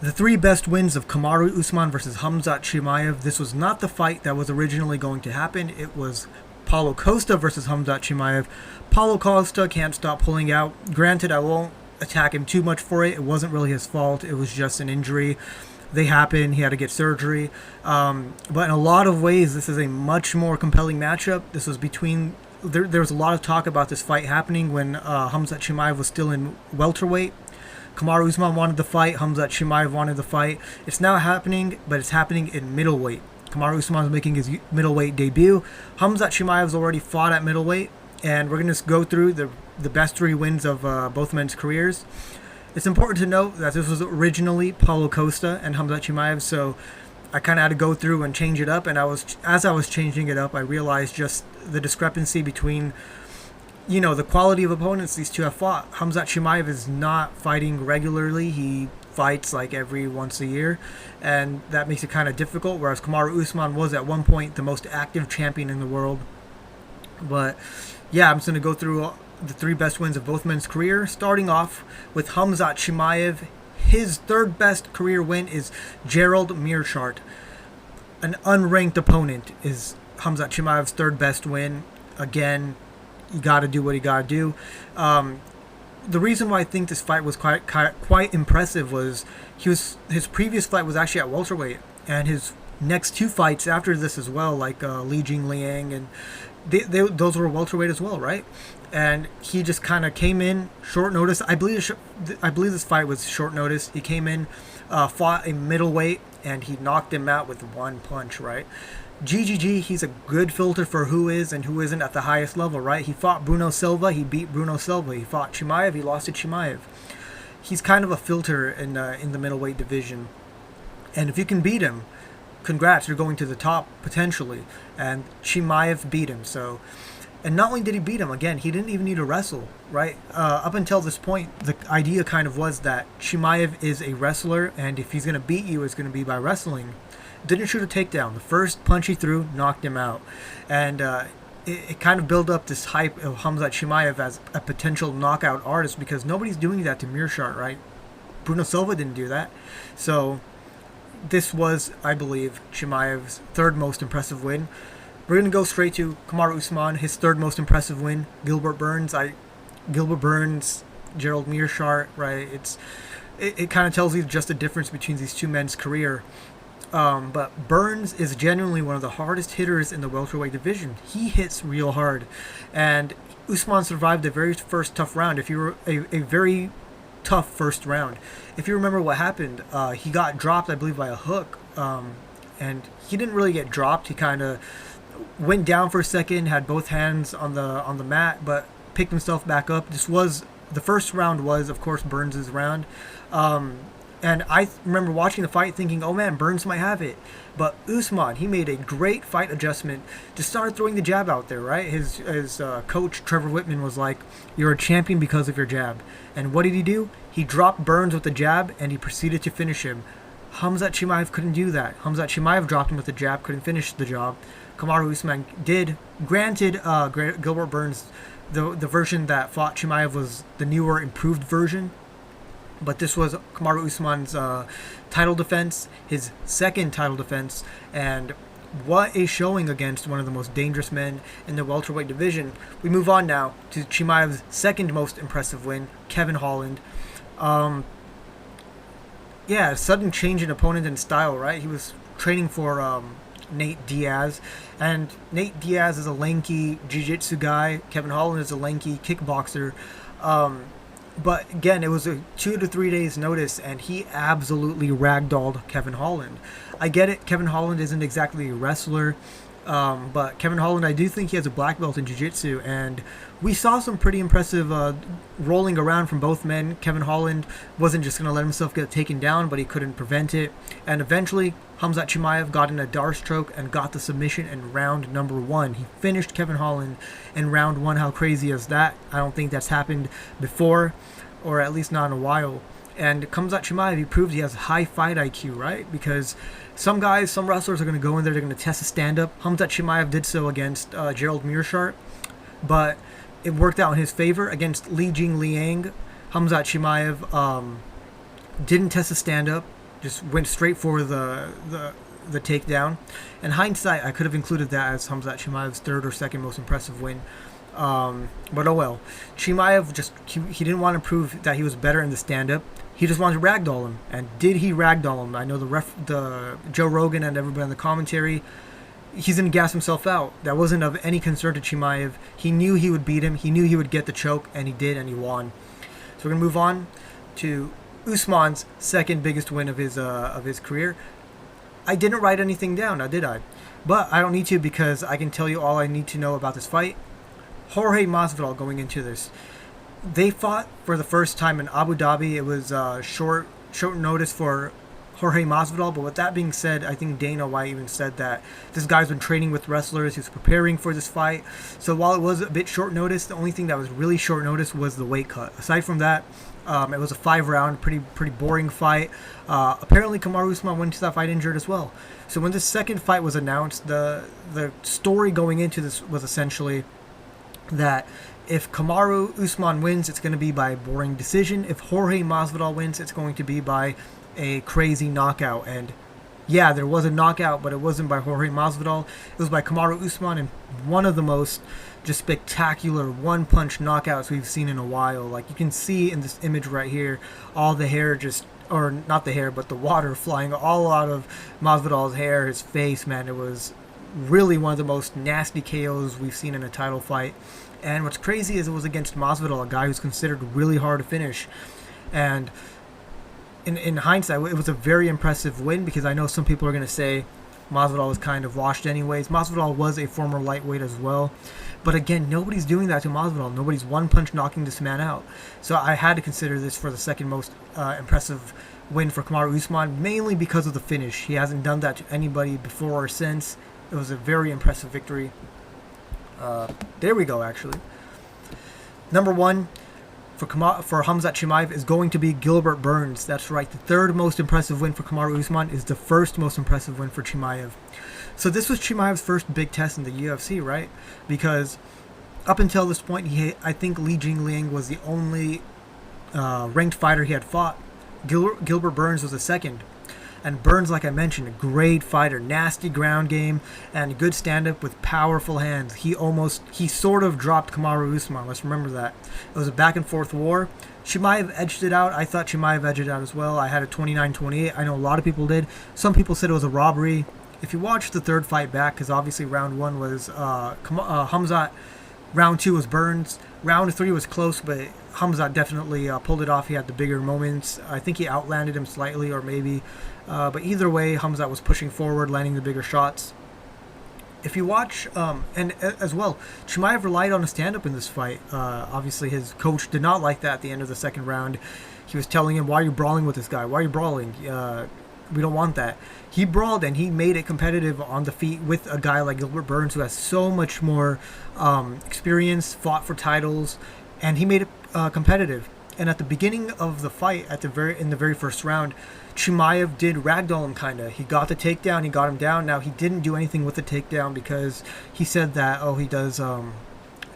The three best wins of Kamaru Usman versus Khamzat Chimaev. This was not the fight that was originally going to happen. It was Paulo Costa versus Khamzat Chimaev. Paulo Costa can't stop pulling out. Granted, I won't attack him too much for it. It wasn't really his fault. It was just an injury. They happen. He had to get surgery. But in a lot of ways, this is a much more compelling matchup. This was between... There was a lot of talk about this fight happening when Khamzat Chimaev was still in welterweight. Kamaru Usman wanted the fight. Khamzat Chimaev wanted the fight. It's now happening, but it's happening in middleweight. Kamaru Usman is making his middleweight debut. Khamzat Chimaev's already fought at middleweight, and we're going to go through the best three wins of both men's careers. It's important to note that this was originally Paulo Costa and Khamzat Chimaev, so I kind of had to go through and change it up. And as I was changing it up, I realized just the discrepancy between, the quality of opponents these two have fought. Khamzat Chimaev is not fighting regularly. He fights like every once a year, and that makes it kind of difficult, whereas Kamaru Usman was at one point the most active champion in the world. But yeah, I'm just going to go through the three best wins of both men's career, starting off with Khamzat Chimaev. His third best career win is Gerald Meerschaert. An unranked opponent is Khamzat Chimaev's third best win. Again, you got to do what you got to do. The reason why I think this fight was quite impressive was his previous fight was actually at welterweight, and his next two fights after this as well, like Li Jingliang, and those were welterweight as well, right? And he just kind of came in short notice. I believe this fight was short notice. He came in, fought a middleweight, and he knocked him out with one punch, right? GGG, he's a good filter for who is and who isn't at the highest level, right? He fought Bruno Silva, he beat Bruno Silva. He fought Chimaev, he lost to Chimaev. He's kind of a filter in the middleweight division. And if you can beat him, congrats, you're going to the top, potentially. And Chimaev beat him, so... And not only did he beat him, again, he didn't even need to wrestle, right? Up until this point, the idea kind of was that Chimaev is a wrestler, and if he's going to beat you, it's going to be by wrestling. Didn't shoot a takedown. The first punch he threw knocked him out. And it kind of built up this hype of Khamzat Chimaev as a potential knockout artist, because nobody's doing that to Meerschaert, right? Bruno Silva didn't do that. So this was, I believe, Chimaev's third most impressive win. We're going to go straight to Kamaru Usman, his third most impressive win. Gilbert Burns, Gerald Meerschaert, right? It kind of tells you just the difference between these two men's career. But Burns is genuinely one of the hardest hitters in the welterweight division. He hits real hard. And Usman survived the very first tough round. If you were a very tough first round. If you remember what happened, he got dropped, I believe, by a hook. And he didn't really get dropped. He kind of went down for a second, had both hands on the mat, but picked himself back up. The first round was, of course, Burns' round. And I remember watching the fight thinking, oh man, Burns might have it. But Usman, he made a great fight adjustment to start throwing the jab out there, right? His coach, Trevor Whitman, was like, you're a champion because of your jab. And what did he do? He dropped Burns with the jab, and he proceeded to finish him. Khamzat Chimaev couldn't do that. Khamzat Chimaev dropped him with the jab, couldn't finish the job. Kamaru Usman did. Granted, Gilbert Burns, the version that fought Chimaev was the newer, improved version. But this was Kamaru Usman's title defense, his second title defense, and what a showing against one of the most dangerous men in the welterweight division. We move on now to Chimaev's second most impressive win, Kevin Holland. Sudden change in opponent and style, right? He was training for Nate Diaz, and Nate Diaz is a lanky jiu-jitsu guy. Kevin Holland is a lanky kickboxer. But again, it was a 2 to 3 days notice, and he absolutely ragdolled Kevin Holland. I get it, Kevin Holland isn't exactly a wrestler, but Kevin Holland, I do think he has a black belt in jiu-jitsu, and we saw some pretty impressive rolling around from both men. Kevin Holland wasn't just going to let himself get taken down, but he couldn't prevent it. And eventually, Khamzat Chimaev got in a Dar stroke and got the submission in round number 1. He finished Kevin Holland in round 1. How crazy is that? I don't think that's happened before, or at least not in a while. And Khamzat Chimaev, he proved he has high fight IQ, right? Because some wrestlers are going to go in there, they're going to test a stand-up. Khamzat Chimaev did so against Gerald Meerschaert, but it worked out in his favor. Against Li Jingliang, Khamzat Chimaev didn't test a stand-up. just went straight for the takedown. In hindsight, I could have included that as Khamzat Chimaev's third or second most impressive win. But oh well. Chimaev he didn't want to prove that he was better in the stand-up. He just wanted to ragdoll him. And did he ragdoll him? I know the Joe Rogan and everybody on the commentary, he's going to gas himself out. That wasn't of any concern to Chimaev. He knew he would beat him. He knew he would get the choke, and he did, and he won. So we're going to move on to Usman's second biggest win of his career. I didn't write anything down, now did I? But I don't need to, because I can tell you all I need to know about this fight. Jorge Masvidal going into this. They fought for the first time in Abu Dhabi. It was short notice for Jorge Masvidal, but with that being said, I think Dana White even said that this guy's been training with wrestlers. He's preparing for this fight. So while it was a bit short notice, the only thing that was really short notice was the weight cut. Aside from that, it was a 5-round, pretty boring fight. Apparently, Kamaru Usman went into that fight injured as well. So when the second fight was announced, the story going into this was essentially that if Kamaru Usman wins, it's going to be by boring decision. If Jorge Masvidal wins, it's going to be by a crazy knockout. And yeah, there was a knockout, but it wasn't by Jorge Masvidal. It was by Kamaru Usman, and one of the most just spectacular one-punch knockouts we've seen in a while. Like, you can see in this image right here, all the hair or not the hair, but the water flying all out of Masvidal's hair, his face, man. It was really one of the most nasty KOs we've seen in a title fight. And what's crazy is it was against Masvidal, a guy who's considered really hard to finish. And in hindsight, it was a very impressive win, because I know some people are going to say Masvidal was kind of washed anyways. Masvidal was a former lightweight as well. But again, nobody's doing that to Masvidal. Nobody's one-punch knocking this man out. So I had to consider this for the second most impressive win for Kamaru Usman, mainly because of the finish. He hasn't done that to anybody before or since. It was a very impressive victory. There we go, actually. Number one for Khamzat Chimaev is going to be Gilbert Burns. That's right. The third most impressive win for Kamaru Usman is the first most impressive win for Chimaev. So this was Chimaev's first big test in the UFC, right? Because up until this point, I think Li Jingliang was the only ranked fighter he had fought. Gilbert Burns was the second. And Burns, like I mentioned, a great fighter, nasty ground game, and good stand-up with powerful hands. He sort of dropped Kamaru Usman. Let's remember that. It was a back-and-forth war. Chimaev edged it out. I thought Chimaev edged it out as well. I had a 29-28. I know a lot of people did. Some people said it was a robbery. If you watch the third fight back, because obviously round one was Khamzat, round two was Burns, round three was close, but Khamzat definitely pulled it off. He had the bigger moments. I think he outlanded him slightly, or maybe. But either way, Khamzat was pushing forward, landing the bigger shots. If you watch, and as well, Chimaev relied on a stand-up in this fight. Obviously, his coach did not like that at the end of the second round. He was telling him, why are you brawling with this guy? Why are you brawling? We don't want that. He brawled, and he made it competitive on the feet with a guy like Gilbert Burns, who has so much more experience, fought for titles, and he made it competitive. And at the beginning of the fight, in the very first round, Chimaev did ragdoll him kinda. He got the takedown, he got him down. Now, he didn't do anything with the takedown because he said that, he does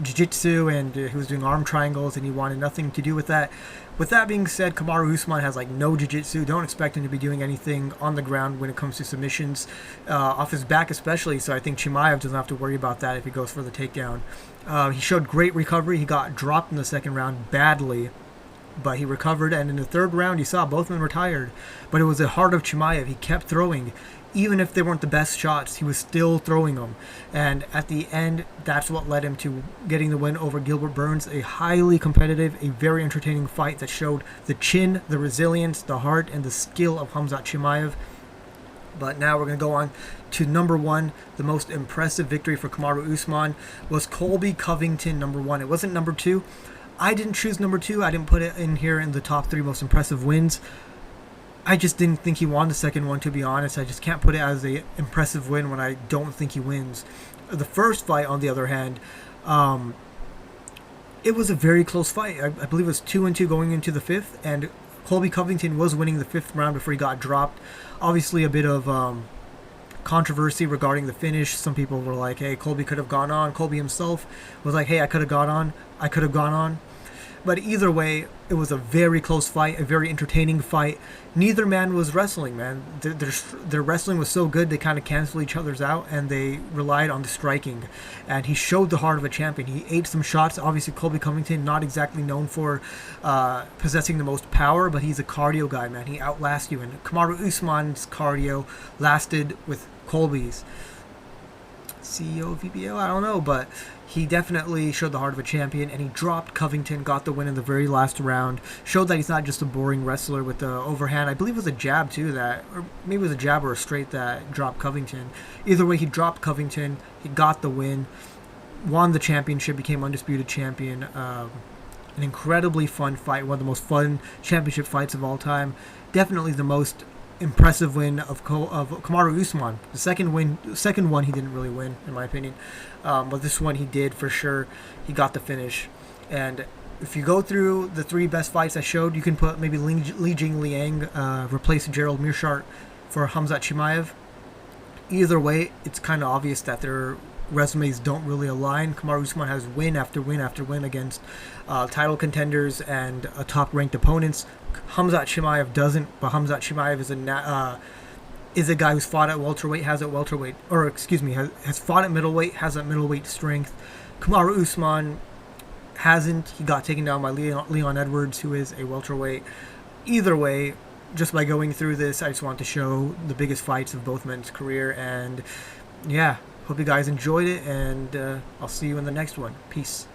jiu-jitsu, and he was doing arm triangles, and he wanted nothing to do with that. With that being said, Kamaru Usman has no jiu-jitsu. Don't expect him to be doing anything on the ground when it comes to submissions, off his back especially, so I think Chimaev doesn't have to worry about that if he goes for the takedown. He showed great recovery. He got dropped in the second round badly, but he recovered, and in the third round, you saw both men were tired. But it was the heart of Chimaev. He kept throwing. Even if they weren't the best shots, he was still throwing them. And at the end, that's what led him to getting the win over Gilbert Burns. A highly competitive, a very entertaining fight that showed the chin, the resilience, the heart, and the skill of Khamzat Chimaev. But now we're going to go on to number one. The most impressive victory for Kamaru Usman was Colby Covington, number one. It wasn't number two. I didn't choose number two. I didn't put it in here in the top three most impressive wins. I just didn't think he won the second one, to be honest. I just can't put it as an impressive win when I don't think he wins. The first fight, on the other hand, it was a very close fight. I believe it was 2-2 going into the fifth, and Colby Covington was winning the fifth round before he got dropped. Obviously, a bit of controversy regarding the finish. Some people were like, hey, Colby could have gone on. Colby himself was like, hey, I could have gone on. But either way, it was a very close fight, a very entertaining fight. Neither man was wrestling, man. Their wrestling was so good, they kind of canceled each other's out, and they relied on the striking. And he showed the heart of a champion. He ate some shots. Obviously, Colby Covington, not exactly known for possessing the most power, but he's a cardio guy, man. He outlasts you. And Kamaru Usman's cardio lasted with Colby's. CEO of VBO, I don't know, but he definitely showed the heart of a champion, and he dropped Covington, got the win in the very last round, showed that he's not just a boring wrestler with the overhand. I believe it was a jab too, or maybe it was a jab or a straight that dropped Covington. Either way, he dropped Covington, he got the win, won the championship, became undisputed champion. An incredibly fun fight, one of the most fun championship fights of all time. Definitely the most impressive win of Kamaru Usman. The second one he didn't really win, in my opinion, but this one he did for sure. He got the finish. And if you go through the 3 best fights I showed, you can put maybe Li Jing Liang replace Gerald Meerschaert for Khamzat Chimaev. Either way, it's kind of obvious that their resumes don't really align. Kamaru Usman has win after win after win against title contenders and top-ranked opponents. Khamzat Chimaev doesn't, but Khamzat Chimaev is a guy who's fought at welterweight, has fought at middleweight, has that middleweight strength. Kamaru Usman hasn't. He got taken down by Leon Edwards, who is a welterweight. Either way, just by going through this, I just want to show the biggest fights of both men's career, and yeah, hope you guys enjoyed it, and I'll see you in the next one. Peace.